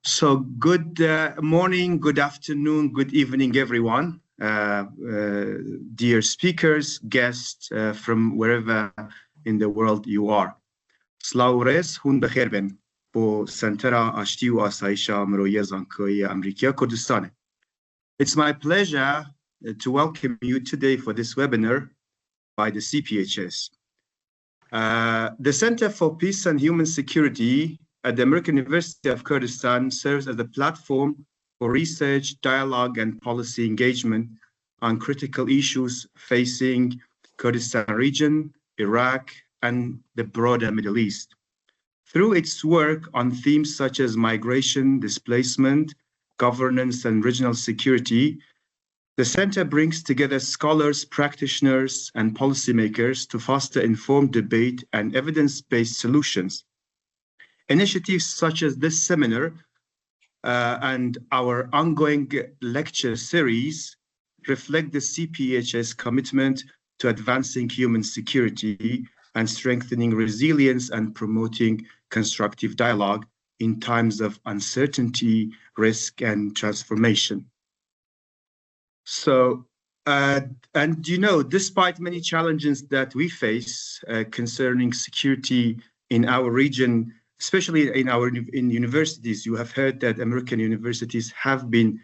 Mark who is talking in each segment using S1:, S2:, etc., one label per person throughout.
S1: So good morning, good afternoon, good evening, everyone. Dear speakers, guests from wherever in the world you are. سلااوڕێز هون بەخێر بن بۆ سنتەرە ئاشتی و ئاسایشە مرۆیە زانکۆیی ئەمریکا کوردستانە. It's my pleasure to welcome you today for this webinar by the CPHS. The Center for Peace and Human Security at the American University of Kurdistan serves as a platform for research, dialogue, and policy engagement on critical issues facing Kurdistan region, Iraq, and the broader Middle East. Through its work on themes such as migration, displacement, governance, and regional security, the Center brings together scholars, practitioners, and policymakers to foster informed debate and evidence-based solutions. Initiatives such as this seminar and our ongoing lecture series reflect the CPHS commitment to advancing human security and strengthening resilience and promoting constructive dialogue in times of uncertainty, risk, and transformation. So, and you know, despite many challenges that we face concerning security in our region, especially in universities, you have heard that American universities have been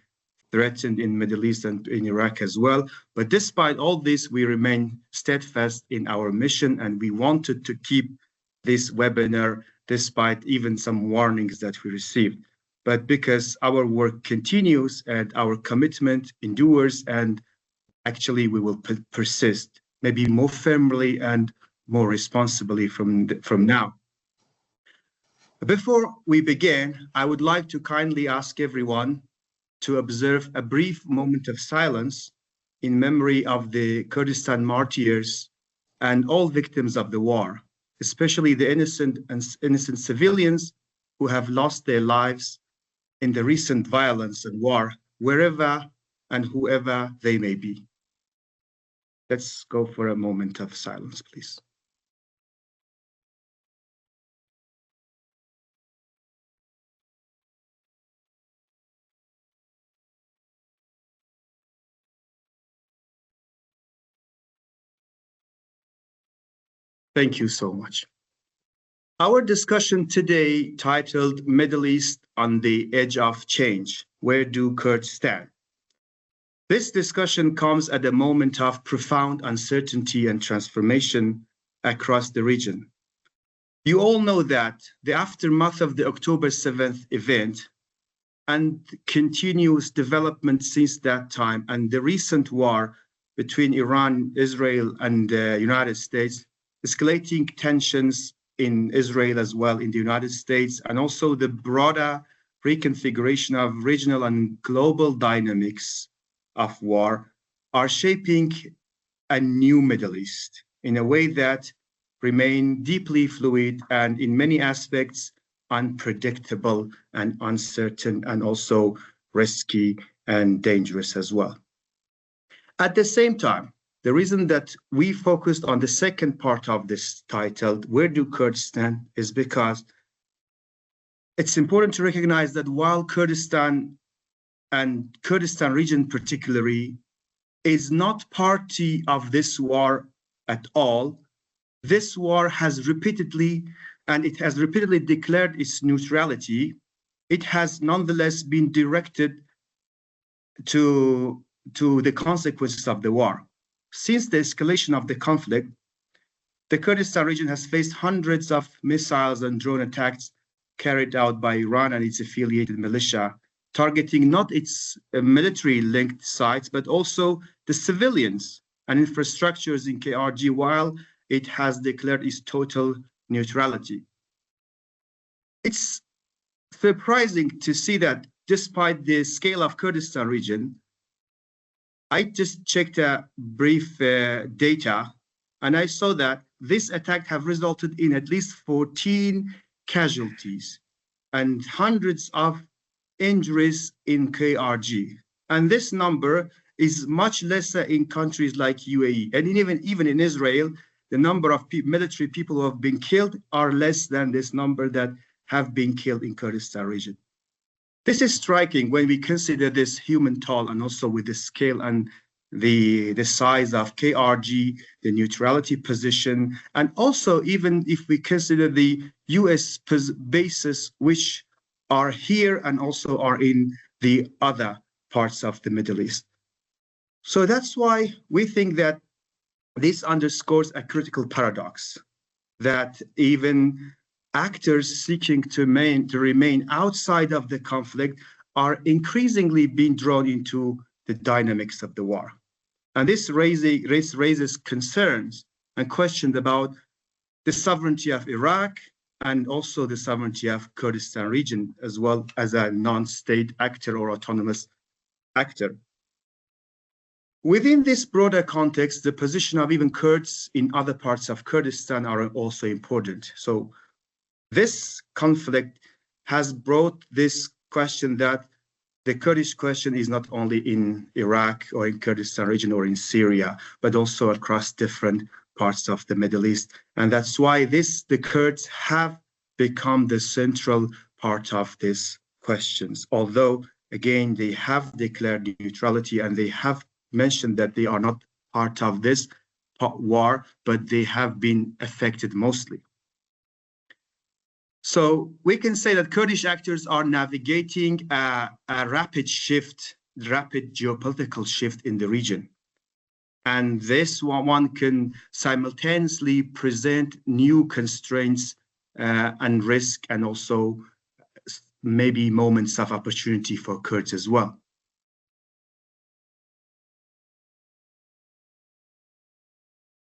S1: threatened in Middle East and in Iraq as well. But despite all this, we remain steadfast in our mission, and we wanted to keep this webinar despite even some warnings that we received. But because our work continues and our commitment endures, and actually we will persist, maybe more firmly and more responsibly from now. Before we begin, I would like to kindly ask everyone to observe a brief moment of silence in memory of the Kurdistan martyrs and all victims of the war, especially the innocent civilians who have lost their lives in the recent violence and war, wherever and whoever they may be. Let's go for a moment of silence, please. Thank you so much. Our discussion today, titled Middle East on the Edge of Change, Where Do Kurds Stand? This discussion comes at a moment of profound uncertainty and transformation across the region. You all know that the aftermath of the October 7th event and continuous development since that time, and the recent war between Iran, Israel, and the United States, escalating tensions in Israel as well, in the United States, and also the broader reconfiguration of regional and global dynamics of war are shaping a new Middle East in a way that remain deeply fluid and in many aspects unpredictable and uncertain and also risky and dangerous as well. At the same time, the reason that we focused on the second part of this title, Where Do Kurds Stand, is because it's important to recognize that while Kurdistan and Kurdistan region particularly is not party of this war at all, this war has repeatedly declared its neutrality. It has nonetheless been directed to the consequences of the war. Since the escalation of the conflict, the Kurdistan region has faced hundreds of missiles and drone attacks carried out by Iran and its affiliated militia, targeting not its military-linked sites, but also the civilians and infrastructures in KRG, while it has declared its total neutrality. It's surprising to see that despite the scale of Kurdistan region, I just checked a brief data, and I saw that this attack have resulted in at least 14 casualties and hundreds of injuries in KRG. And this number is much lesser in countries like UAE. And even in Israel, the number of military people who have been killed are less than this number that have been killed in Kurdistan region. This is striking when we consider this human toll and also with the scale and the size of KRG, the neutrality position, and also even if we consider the US bases which are here and also are in the other parts of the Middle East. So that's why we think that this underscores a critical paradox, that even actors seeking to remain outside of the conflict are increasingly being drawn into the dynamics of the war. And this raises concerns and questions about the sovereignty of Iraq and also the sovereignty of Kurdistan region, as well as a non-state actor or autonomous actor. Within this broader context, the position of even Kurds in other parts of Kurdistan are also important. So this conflict has brought this question that the Kurdish question is not only in Iraq or in Kurdistan region or in Syria, but also across different parts of the Middle East. And that's why the Kurds have become the central part of these questions. Although, again, they have declared neutrality and they have mentioned that they are not part of this war, but they have been affected mostly. So we can say that Kurdish actors are navigating a rapid geopolitical shift in the region. And this one can simultaneously present new constraints and risk, and also maybe moments of opportunity for Kurds as well.